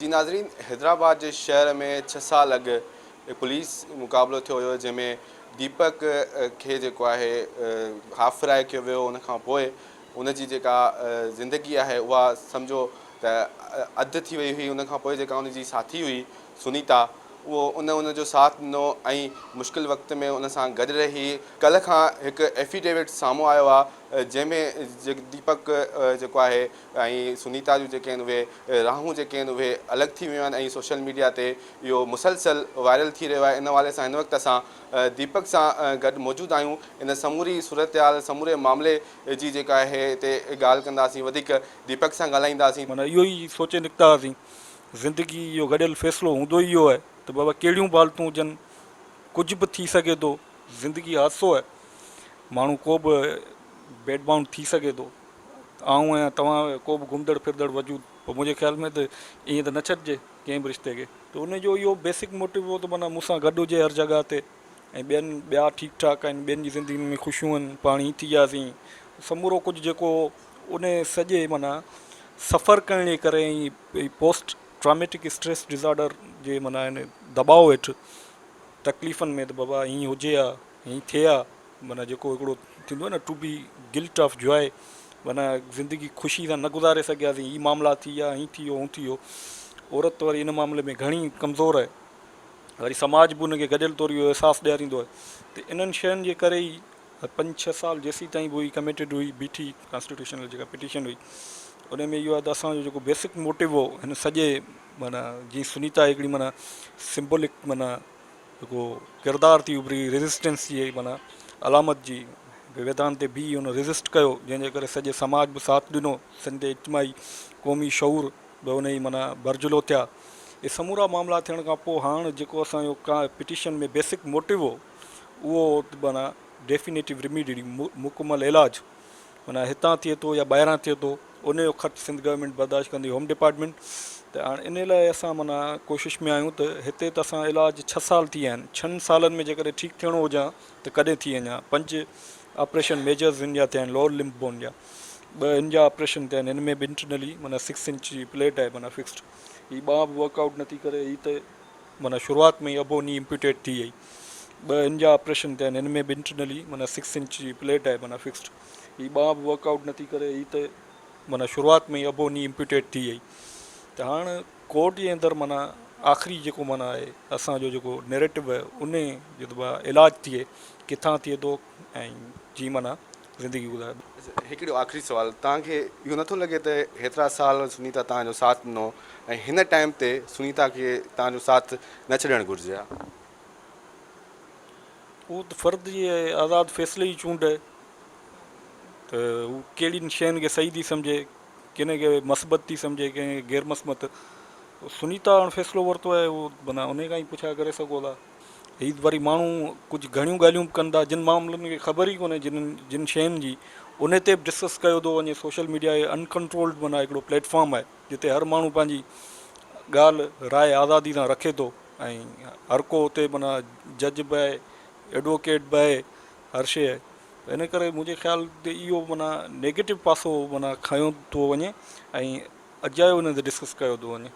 जी नाज़रीन, हैदराबाद जे शहर में 6 साल अॻु पुलिस मुक़ाबलो थियो हुयो जंहिंमें दीपक खे जेको आहे हाफ फ्राए कयो वियो। उन खां पोइ उन जी जेका ज़िंदगी आहे उहा सम्झो त अधु थी वई हुई। उन खां पोइ जेका उन जी साथी हुई सुनीता, उहो उन जो साथ ॾिनो ऐं मुश्किल वक़्त में उन सां गॾु रही। कल्ह खां हिकु एफिडेविट साम्हूं आयो आहे जंहिंमें दीपक जेको आहे ऐं सुनीता जूं जेके आहिनि उहे राहूं जेके आहिनि उहे अलॻि थी वियूं आहिनि ऐं सोशल मीडिया ते इहो मुसलसल वायरल थी रहियो आहे। इन हवाले सां हिन वक़्तु असां दीपक सां गॾु मौजूदु आहियूं। इन समूरी सूरत समूरे मामले जी जेका आहे हिते ॻाल्हि कंदासीं, वधीक दीपक सां ॻाल्हाईंदासीं। माना इहो ई सोचे निकिता हुआसीं, ज़िंदगी इहो गॾियल फ़ैसिलो हूंदो ई इहो आहे त बाबा कहिड़ियूं बालतूं हुजनि, कुझु बि थी सघे थो। ज़िंदगी हादसो आहे, माण्हू को बि बेड बाउंड थी सघे थो। आऊं आहियां, तव्हां को बि घुमंदड़ फिरंदड़ वजूद, पोइ मुंहिंजे ख़्याल में त ईअं त न छॾिजे कंहिं बि रिश्ते खे। त उनजो इहो बेसिक मोटिव हो त माना मूंसां गॾु हुजे हर जॻह ते ऐं ॿिया ठीकु ठाकु आहिनि, ॿियनि जी ज़िंदगी में ख़ुशियूं आहिनि, पाण ई थी वियासीं। समूरो कुझु जेको उन सॼे माना सफ़र करण जे करे ऐं पोस्ट ट्रामेटिक स्ट्रेस डिज़ॉर्डर जे माना हिन दॿाउ हेठि तकलीफ़ुनि में त बाबा हीअं हुजे हा, हीअं थिए हा। माना जेको हिकिड़ो थींदो आहे न, to be guilt of joy, माना ज़िंदगी ख़ुशी सां न गुज़ारे सघियासीं, हीअ मामला थी विया, हीअं थी वियो, हूअं थी वियो। औरत वरी इन मामले में घणी कमज़ोर आहे, वरी समाज बि उनखे गॾियल तौरु इहो अहसासु ॾियारींदो आहे। त इन्हनि शयुनि जे करे ई 5-6 साल जेसीं ताईं हुई कमिटेड हुई, बीठी कॉन्स्टिट्यूशनल जेका पिटीशन हुई, उन में इहो आहे त असांजो जेको बेसिक मोटिव हो हिन सॼे माना जीअं सुनीता हिकिड़ी माना सिंबॉलिक माना जेको किरदारु थी उभरी रेज़िस्टेंस जी माना अलामत जी, मैदान ते बि हुन रेज़िस्ट कयो, जंहिंजे करे सॼे समाज बि साथ ॾिनो, सिंधे इज्तिमाही क़ौमी शऊर बि उन ई माना बरजुलो थिया। इहे समूरा मामला थियण खां पोइ हाणे जेको असांजो पिटीशन में बेसिक मोटिव हो उहो माना डेफिनेटिव रेमेडी, मुकमल इलाज माना हितां थिए थो या ॿाहिरां थिए थो, उनजो ख़र्चु सिंध गवर्नमेंट बर्दाश्त कंदी, होम डिपार्टमेंट। त हाणे इन लाइ असां माना कोशिशि में आहियूं त हिते त असां इलाज 6 साल थी विया आहिनि। 6 सालनि में जेकॾहिं ठीकु थियणो हुजे त कॾहिं थी वञा। 5 ऑपरेशन मेजर्स हिन जा थिया आहिनि, लोअर लिम्ब बोन जा 2 हिन जा ऑपरेशन थिया आहिनि। हिन में बि इंटरनली माना 6 इंच जी प्लेट आहे माना फिक्स्ड। हीअ ॿांह बि वर्कआउट नथी करे, हीअ त माना शुरूआति में ई अबो नी इम्प्यूटेड थी वई। 2 हिन जा ऑपरेशन थिया आहिनि। हिन में बि इंटरनली माना 6 इंच जी प्लेट आहे माना फिक्स्ड। हीअ ॿांह बि वर्कआउट नथी करे, हीअ त माना शुरूआति में ई अबो नी इम्प्यूटेड थी वई। त हाणे कोर्ट जे अंदरि माना आख़िरी जेको माना आहे असांजो जेको नैरेटिव आहे, उन जो इलाजु थिए किथां थिए थो ऐं जी माना ज़िंदगी गुज़ारे। हिकिड़ो आख़िरी सुवालु, तव्हांखे इहो नथो लॻे त हेतिरा साल सुनीता तव्हांजो साथ ॾिनो ऐं हिन टाइम ते सुनीता खे तव्हांजो साथ न छॾणु घुरिजे हा? उहो त फ़र्द जी आज़ादु फ़ैसिले जी चूंड आहे त हू कहिड़ियुनि शयुनि खे सही थी सम्झे, किन खे मस्बत थी सम्झे, कंहिंखे गैर मस्बत। सुनीता हाणे फ़ैसिलो वरितो आहे, उहो माना उन खां ई पुछा करे सघो था। हीअ वरी माण्हू कुझु घणियूं ॻाल्हियूं बि कनि था जिन मामलनि खे ख़बर ई कोन्हे, जिन शयुनि जी उन ते बि डिस्कस कयो थो वञे। सोशल मीडिया अनकंट्रोल्ड माना हिकिड़ो प्लेटफॉर्म आहे जिते हर माण्हू पंहिंजी ॻाल्हि राय आज़ादी सां रखे थो ऐं हर को उते माना जज बि आहे, एडवोकेट बि आहे, हर शइ आहे। इन करे मुंहिंजे ख़्याल ते इहो माना नेगेटिव पासो माना खयो थो वञे ऐं अजायो उन ते डिस्कस कयो थो वञे।